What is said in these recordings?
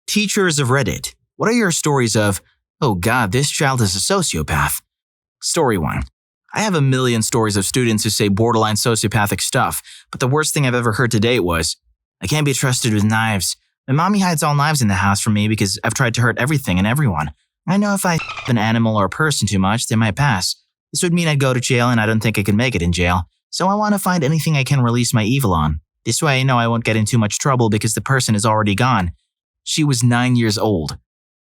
Teachers of Reddit, what are your stories of, oh god, this child is a sociopath? Story 1. I have a million stories of students who say borderline sociopathic stuff, but the worst thing I've ever heard to date was, I can't be trusted with knives. My mommy hides all knives in the house from me because I've tried to hurt everything and everyone. I know if I an animal or a person too much, they might pass. This would mean I'd go to jail and I don't think I can make it in jail, so I want to find anything I can release my evil on. This way I know I won't get in too much trouble because the person is already gone. She was 9 years old.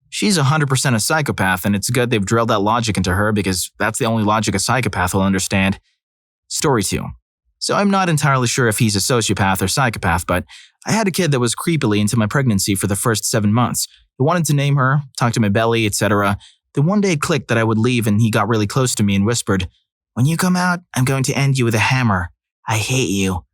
She's 100% a psychopath, and it's good they've drilled that logic into her because that's the only logic a psychopath will understand. Story 2. So I'm not entirely sure if he's a sociopath or psychopath, but I had a kid that was creepily into my pregnancy for the first 7 months. He wanted to name her, talk to my belly, etc. Then one day it clicked that I would leave and he got really close to me and whispered, "When you come out, I'm going to end you with a hammer. I hate you."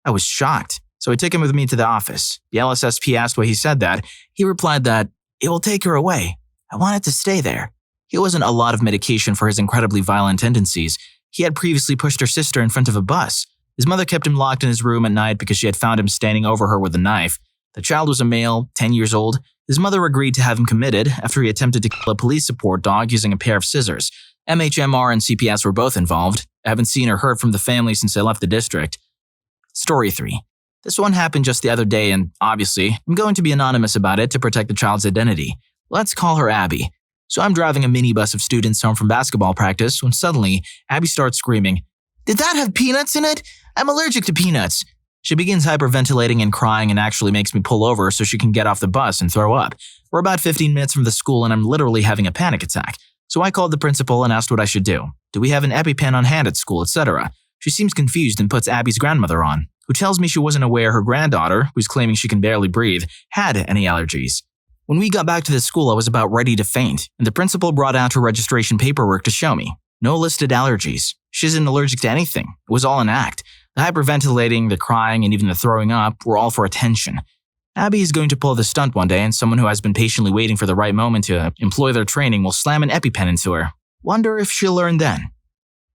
I was shocked. So I took him with me to the office. The LSSP asked why he said that. He replied that, "It will take her away. I want it to stay there." He wasn't a lot of medication for his incredibly violent tendencies. He had previously pushed her sister in front of a bus. His mother kept him locked in his room at night because she had found him standing over her with a knife. The child was a male, 10 years old. His mother agreed to have him committed after he attempted to kill a police support dog using a pair of scissors. MHMR and CPS were both involved. I haven't seen or heard from the family since I left the district. Story 3. This one happened just the other day and, obviously, I'm going to be anonymous about it to protect the child's identity. Let's call her Abby. So I'm driving a minibus of students home from basketball practice when suddenly, Abby starts screaming, "Did that have peanuts in it? I'm allergic to peanuts." She begins hyperventilating and crying and actually makes me pull over so she can get off the bus and throw up. We're about 15 minutes from the school and I'm literally having a panic attack. So I called the principal and asked what I should do. Do we have an EpiPen on hand at school, etc.? She seems confused and puts Abby's grandmother on, who tells me she wasn't aware her granddaughter, who's claiming she can barely breathe, had any allergies. When we got back to the school, I was about ready to faint, and the principal brought out her registration paperwork to show me. No listed allergies. She isn't allergic to anything. It was all an act. The hyperventilating, the crying, and even the throwing up were all for attention. Abby is going to pull the stunt one day, and someone who has been patiently waiting for the right moment to employ their training will slam an EpiPen into her. Wonder if she'll learn then.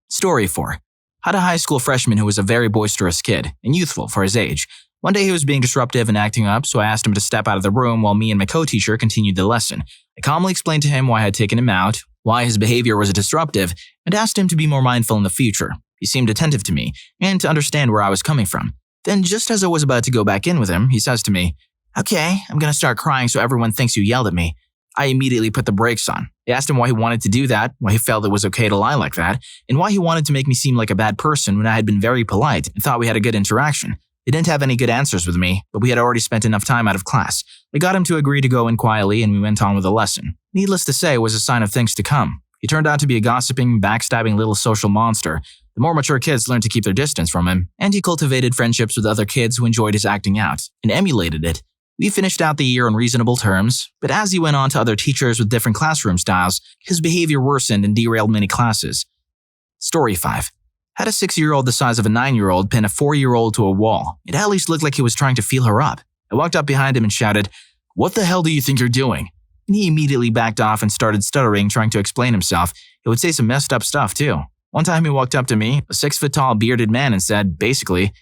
Story 4. Had a high school freshman who was a very boisterous kid, and youthful for his age. One day he was being disruptive and acting up, so I asked him to step out of the room while me and my co-teacher continued the lesson. I calmly explained to him why I had taken him out, why his behavior was disruptive, and asked him to be more mindful in the future. He seemed attentive to me, and to understand where I was coming from. Then, just as I was about to go back in with him, he says to me, "Okay, I'm gonna start crying so everyone thinks you yelled at me." I immediately put the brakes on. I asked him why he wanted to do that, why he felt it was okay to lie like that, and why he wanted to make me seem like a bad person when I had been very polite and thought we had a good interaction. He didn't have any good answers with me, but we had already spent enough time out of class. We got him to agree to go in quietly and we went on with the lesson. Needless to say, it was a sign of things to come. He turned out to be a gossiping, backstabbing little social monster. The more mature kids learned to keep their distance from him, and he cultivated friendships with other kids who enjoyed his acting out and emulated it. We finished out the year on reasonable terms, but as he went on to other teachers with different classroom styles, his behavior worsened and derailed many classes. Story 5. Had a 6-year-old the size of a 9-year-old pin a 4-year-old to a wall. It at least looked like he was trying to feel her up. I walked up behind him and shouted, "What the hell do you think you're doing?" And he immediately backed off and started stuttering, trying to explain himself. He would say some messed up stuff too. One time he walked up to me, a 6-foot-tall bearded man, and said, basically,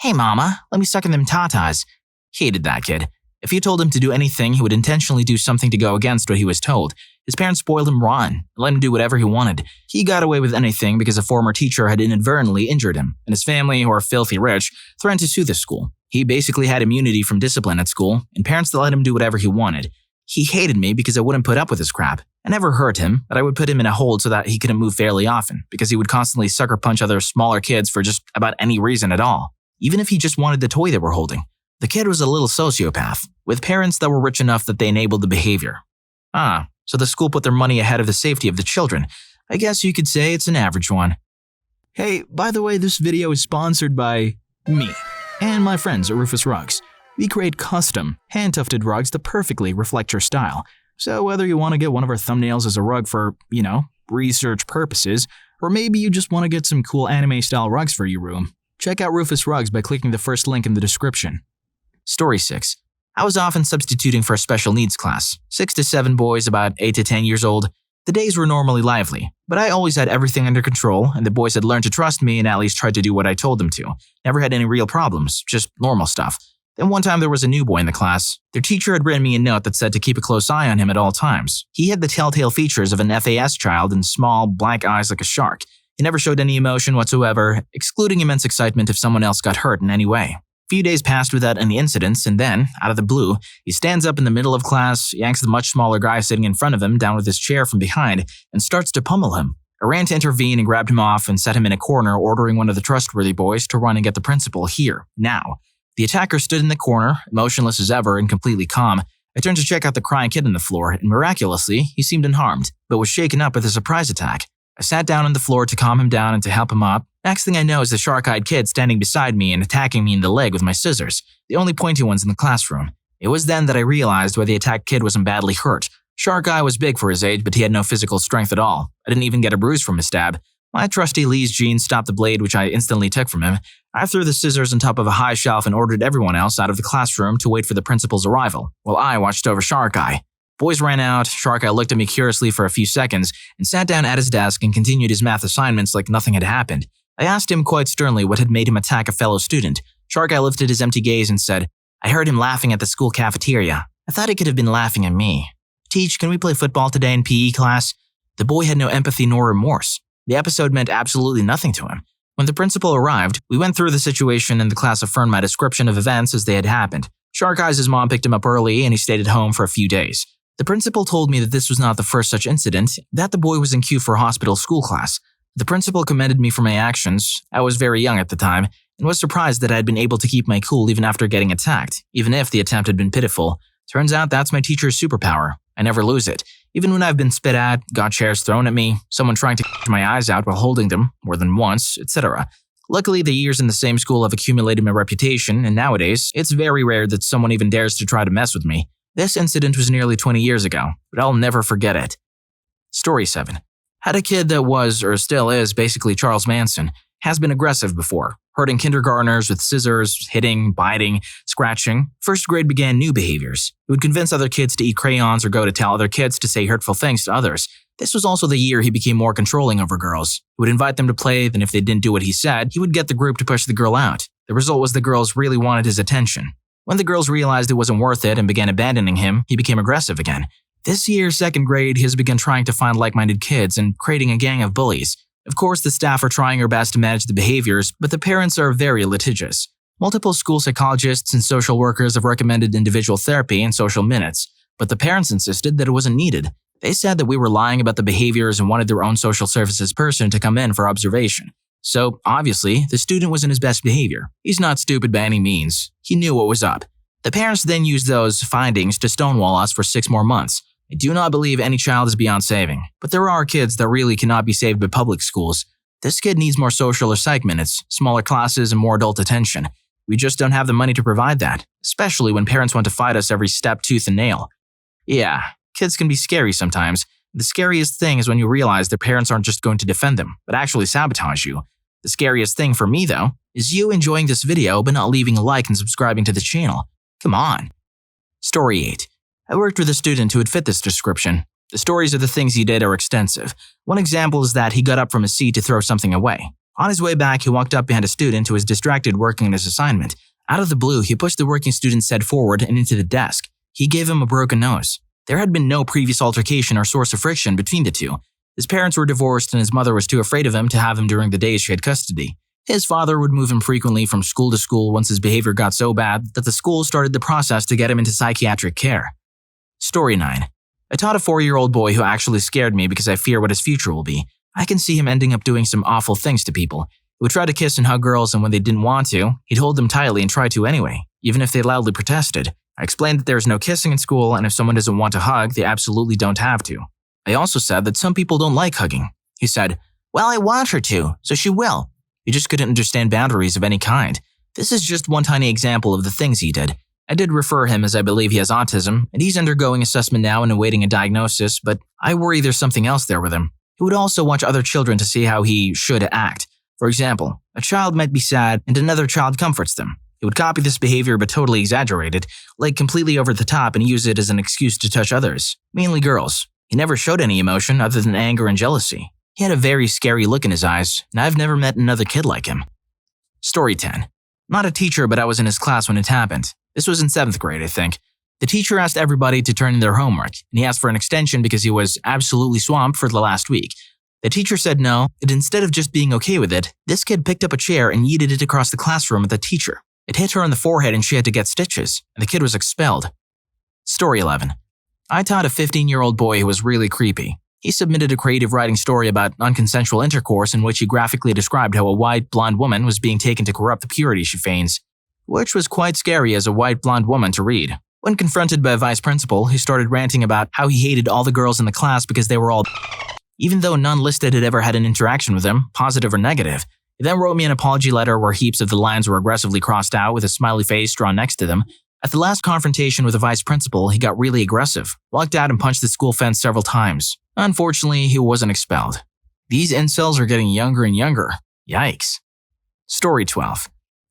"Hey mama, let me suck in them tatas." Hated that kid. If you told him to do anything, he would intentionally do something to go against what he was told. His parents spoiled him rotten and let him do whatever he wanted. He got away with anything because a former teacher had inadvertently injured him, and his family, who are filthy rich, threatened to sue the school. He basically had immunity from discipline at school, and parents that let him do whatever he wanted. He hated me because I wouldn't put up with his crap. I never hurt him, but I would put him in a hold so that he couldn't move fairly often, because he would constantly sucker punch other smaller kids for just about any reason at all, even if he just wanted the toy they were holding. The kid was a little sociopath, with parents that were rich enough that they enabled the behavior. So the school put their money ahead of the safety of the children. I guess you could say it's an average one. Hey, by the way, this video is sponsored by me and my friends at Rufus Rugs. We create custom, hand-tufted rugs that perfectly reflect your style. So whether you want to get one of our thumbnails as a rug for, research purposes, or maybe you just want to get some cool anime-style rugs for your room, check out Rufus Rugs by clicking the first link in the description. Story 6. I was often substituting for a special needs class, 6 to 7 boys about 8 to 10 years old. The days were normally lively, but I always had everything under control, and the boys had learned to trust me and at least tried to do what I told them to. Never had any real problems, just normal stuff. Then one time there was a new boy in the class. Their teacher had written me a note that said to keep a close eye on him at all times. He had the telltale features of an FAS child and small, black eyes like a shark. He never showed any emotion whatsoever, excluding immense excitement if someone else got hurt in any way. A few days passed without any incidents, and then, out of the blue, he stands up in the middle of class, yanks the much smaller guy sitting in front of him down with his chair from behind, and starts to pummel him. I ran to intervene and grabbed him off and set him in a corner, ordering one of the trustworthy boys to run and get the principal here, now. The attacker stood in the corner, motionless as ever and completely calm. I turned to check out the crying kid on the floor, and miraculously, he seemed unharmed, but was shaken up with a surprise attack. I sat down on the floor to calm him down and to help him up. Next thing I know is the shark-eyed kid standing beside me and attacking me in the leg with my scissors, the only pointy ones in the classroom. It was then that I realized why the attacked kid wasn't badly hurt. Shark Eye was big for his age, but he had no physical strength at all. I didn't even get a bruise from his stab. My trusty Lee's genes stopped the blade, which I instantly took from him. I threw the scissors on top of a high shelf and ordered everyone else out of the classroom to wait for the principal's arrival, while I watched over Shark Eye. Boys ran out, Shark Eye looked at me curiously for a few seconds, and sat down at his desk and continued his math assignments like nothing had happened. I asked him quite sternly what had made him attack a fellow student. Shark Eye lifted his empty gaze and said, "I heard him laughing at the school cafeteria. I thought he could have been laughing at me. Teach, can we play football today in PE class?" The boy had no empathy nor remorse. The episode meant absolutely nothing to him. When the principal arrived, we went through the situation and the class affirmed my description of events as they had happened. Shark Eye's mom picked him up early and he stayed at home for a few days. The principal told me that this was not the first such incident, that the boy was in queue for a hospital school class. The principal commended me for my actions. I was very young at the time and was surprised that I had been able to keep my cool even after getting attacked, even if the attempt had been pitiful. Turns out that's my teacher's superpower. I never lose it. Even when I've been spit at, got chairs thrown at me, someone trying to catch my eyes out while holding them, more than once, etc. Luckily, the years in the same school have accumulated my reputation, and nowadays, it's very rare that someone even dares to try to mess with me. This incident was nearly 20 years ago, but I'll never forget it. Story 7. Had a kid that was, or still is, basically Charles Manson. Has been aggressive before, hurting kindergartners with scissors, hitting, biting, scratching. First grade began new behaviors. He would convince other kids to eat crayons or go to tell other kids to say hurtful things to others. This was also the year he became more controlling over girls. He would invite them to play, then if they didn't do what he said, he would get the group to push the girl out. The result was the girls really wanted his attention. When the girls realized it wasn't worth it and began abandoning him, he became aggressive again. This year, second grade, he has begun trying to find like-minded kids and creating a gang of bullies. Of course, the staff are trying their best to manage the behaviors, but the parents are very litigious. Multiple school psychologists and social workers have recommended individual therapy and social minutes, but the parents insisted that it wasn't needed. They said that we were lying about the behaviors and wanted their own social services person to come in for observation. So, obviously, the student was in his best behavior. He's not stupid by any means. He knew what was up. The parents then used those findings to stonewall us for 6 more months. I do not believe any child is beyond saving, but there are kids that really cannot be saved by public schools. This kid needs more social or psych minutes, smaller classes, and more adult attention. We just don't have the money to provide that, especially when parents want to fight us every step tooth and nail. Yeah, kids can be scary sometimes. The scariest thing is when you realize their parents aren't just going to defend them, but actually sabotage you. The scariest thing for me, though, is you enjoying this video but not leaving a like and subscribing to the channel. Come on. Story 8. I worked with a student who would fit this description. The stories of the things he did are extensive. One example is that he got up from his seat to throw something away. On his way back, he walked up behind a student who was distracted working on his assignment. Out of the blue, he pushed the working student's head forward and into the desk. He gave him a broken nose. There had been no previous altercation or source of friction between the two. His parents were divorced and his mother was too afraid of him to have him during the days she had custody. His father would move him frequently from school to school once his behavior got so bad that the school started the process to get him into psychiatric care. Story 9. I taught a 4-year-old boy who actually scared me because I fear what his future will be. I can see him ending up doing some awful things to people. He would try to kiss and hug girls, and when they didn't want to, he'd hold them tightly and try to anyway, even if they loudly protested. I explained that there is no kissing in school, and if someone doesn't want to hug, they absolutely don't have to. I also said that some people don't like hugging. He said, "Well, I want her to, so she will." He just couldn't understand boundaries of any kind. This is just one tiny example of the things he did. I did refer him as I believe he has autism, and he's undergoing assessment now and awaiting a diagnosis, but I worry there's something else there with him. He would also watch other children to see how he should act. For example, a child might be sad and another child comforts them. He would copy this behavior but totally exaggerate it, like completely over the top, and use it as an excuse to touch others, mainly girls. He never showed any emotion other than anger and jealousy. He had a very scary look in his eyes, and I've never met another kid like him. Story 10. Not a teacher, but I was in his class when it happened. This was in 7th grade, I think. The teacher asked everybody to turn in their homework, and he asked for an extension because he was absolutely swamped for the last week. The teacher said no, and instead of just being okay with it, this kid picked up a chair and yeeted it across the classroom at the teacher. It hit her on the forehead and she had to get stitches, and the kid was expelled. Story 11. I taught a 15-year-old boy who was really creepy. He submitted a creative writing story about unconsensual intercourse in which he graphically described how a white, blonde woman was being taken to corrupt the purity she feigns, which was quite scary as a white, blonde woman to read. When confronted by a vice principal, he started ranting about how he hated all the girls in the class because they were all even though none listed had ever had an interaction with him, positive or negative. He then wrote me an apology letter where heaps of the lines were aggressively crossed out with a smiley face drawn next to them. At the last confrontation with the vice principal, he got really aggressive, walked out and punched the school fence several times. Unfortunately, he wasn't expelled. These incels are getting younger and younger. Yikes. Story 12.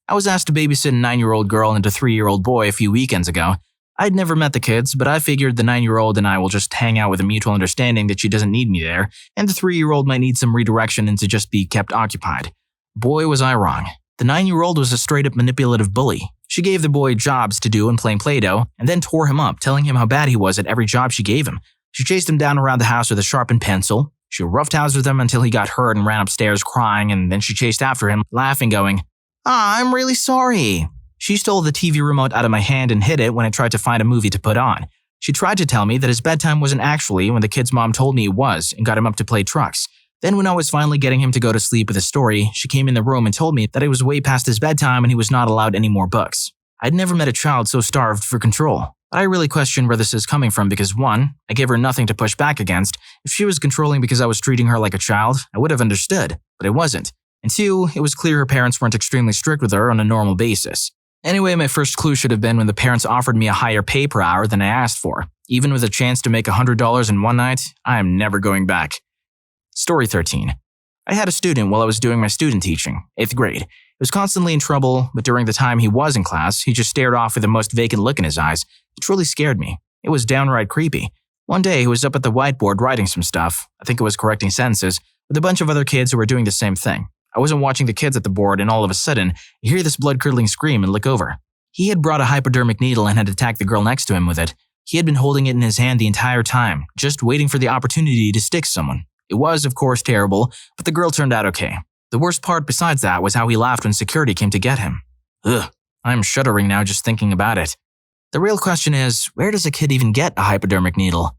I was asked to babysit a 9-year-old girl and a 3-year-old boy a few weekends ago. I'd never met the kids, but I figured the 9-year-old and I will just hang out with a mutual understanding that she doesn't need me there, and the 3-year-old might need some redirection and to just be kept occupied. Boy, was I wrong. The 9-year-old was a straight-up manipulative bully. She gave the boy jobs to do and playing Play-Doh, and then tore him up, telling him how bad he was at every job she gave him. She chased him down around the house with a sharpened pencil. She roughhoused him until he got hurt and ran upstairs crying, and then she chased after him, laughing, going, I'm really sorry. She stole the TV remote out of my hand and hid it when I tried to find a movie to put on. She tried to tell me that his bedtime wasn't actually when the kid's mom told me it was and got him up to play trucks. Then when I was finally getting him to go to sleep with a story, she came in the room and told me that it was way past his bedtime and he was not allowed any more books. I'd never met a child so starved for control. But I really question where this is coming from because 1, I gave her nothing to push back against. If she was controlling because I was treating her like a child, I would have understood, but I wasn't. And 2, it was clear her parents weren't extremely strict with her on a normal basis. Anyway, my first clue should have been when the parents offered me a higher pay per hour than I asked for. Even with a chance to make $100 in one night, I am never going back. Story 13. I had a student while I was doing my student teaching, 8th grade. He was constantly in trouble, but during the time he was in class, he just stared off with the most vacant look in his eyes. It truly scared me. It was downright creepy. One day, he was up at the whiteboard writing some stuff, I think it was correcting sentences, with a bunch of other kids who were doing the same thing. I wasn't watching the kids at the board, and all of a sudden, you hear this blood-curdling scream and look over. He had brought a hypodermic needle and had attacked the girl next to him with it. He had been holding it in his hand the entire time, just waiting for the opportunity to stick someone. It was, of course, terrible, but the girl turned out okay. The worst part besides that was how he laughed when security came to get him. Ugh, I'm shuddering now just thinking about it. The real question is, where does a kid even get a hypodermic needle?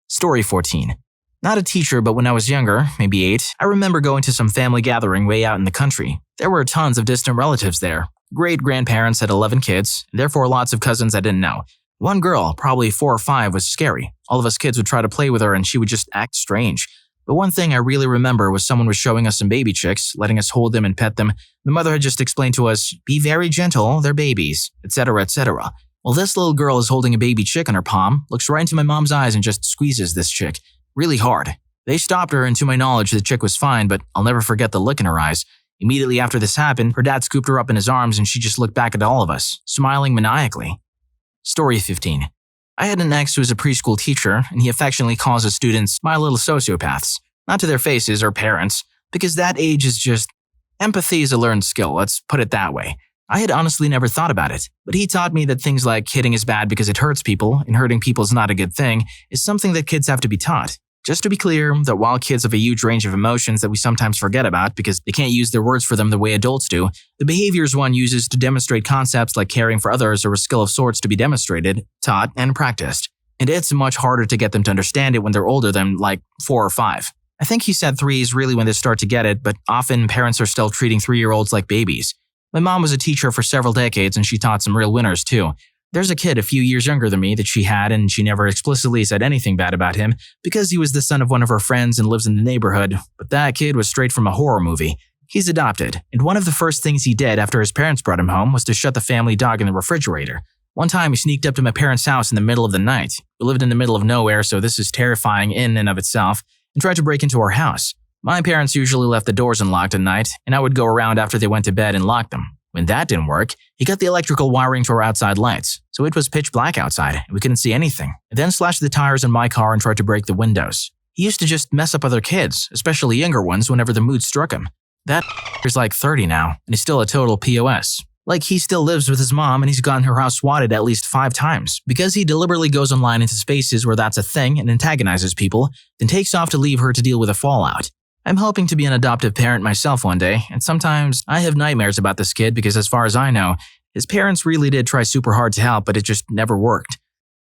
Story 14. Not a teacher, but when I was younger, maybe 8, I remember going to some family gathering way out in the country. There were tons of distant relatives there. Great-grandparents had 11 kids, and therefore lots of cousins I didn't know. One girl, probably 4 or 5, was scary. All of us kids would try to play with her and she would just act strange. But one thing I really remember was someone was showing us some baby chicks, letting us hold them and pet them. The mother had just explained to us, be very gentle, they're babies, etc., etc. Well, this little girl is holding a baby chick on her palm, looks right into my mom's eyes and just squeezes this chick. Really hard. They stopped her and to my knowledge the chick was fine, but I'll never forget the look in her eyes. Immediately after this happened, her dad scooped her up in his arms and she just looked back at all of us, smiling maniacally. Story 15. I had an ex who was a preschool teacher and he affectionately calls his students my little sociopaths. Not to their faces or parents, because that age is just… empathy is a learned skill, let's put it that way. I had honestly never thought about it, but he taught me that things like hitting is bad because it hurts people and hurting people is not a good thing is something that kids have to be taught. Just to be clear, that while kids have a huge range of emotions that we sometimes forget about because they can't use their words for them the way adults do, the behaviors one uses to demonstrate concepts like caring for others are a skill of sorts to be demonstrated, taught, and practiced. And it's much harder to get them to understand it when they're older than, like, 4 or 5. I think he said 3 is really when they start to get it, but often parents are still treating 3-year-olds like babies. My mom was a teacher for several decades and she taught some real winners too. There's a kid a few years younger than me that she had and she never explicitly said anything bad about him because he was the son of one of her friends and lives in the neighborhood, but that kid was straight from a horror movie. He's adopted, and one of the first things he did after his parents brought him home was to shut the family dog in the refrigerator. One time he sneaked up to my parents' house in the middle of the night. We lived in the middle of nowhere, so this is terrifying in and of itself, and tried to break into our house. My parents usually left the doors unlocked at night, and I would go around after they went to bed and lock them. When that didn't work, he got the electrical wiring to our outside lights, so it was pitch black outside and we couldn't see anything, and then slashed the tires in my car and tried to break the windows. He used to just mess up other kids, especially younger ones, whenever the mood struck him. That is like 30 now, and he's still a total POS. Like he still lives with his mom and he's gotten her house swatted at least 5 times because he deliberately goes online into spaces where that's a thing and antagonizes people, then takes off to leave her to deal with the fallout. I'm hoping to be an adoptive parent myself one day, and sometimes I have nightmares about this kid because as far as I know, his parents really did try super hard to help, but it just never worked.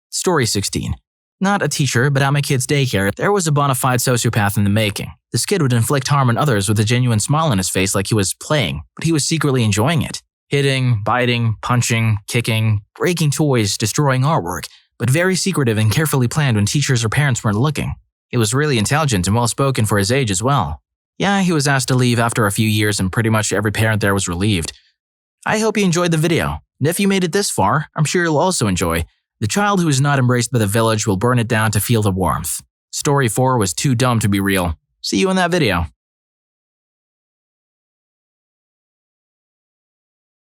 Story 16. Not a teacher, but at my kid's daycare, there was a bona fide sociopath in the making. This kid would inflict harm on others with a genuine smile on his face like he was playing, but he was secretly enjoying it. Hitting, biting, punching, kicking, breaking toys, destroying artwork, but very secretive and carefully planned when teachers or parents weren't looking. He was really intelligent and well-spoken for his age as well. Yeah, he was asked to leave after a few years and pretty much every parent there was relieved. I hope you enjoyed the video, and if you made it this far, I'm sure you'll also enjoy The Child Who Is Not Embraced by the Village Will Burn It Down to Feel the Warmth. Story 4 was too dumb to be real. See you in that video.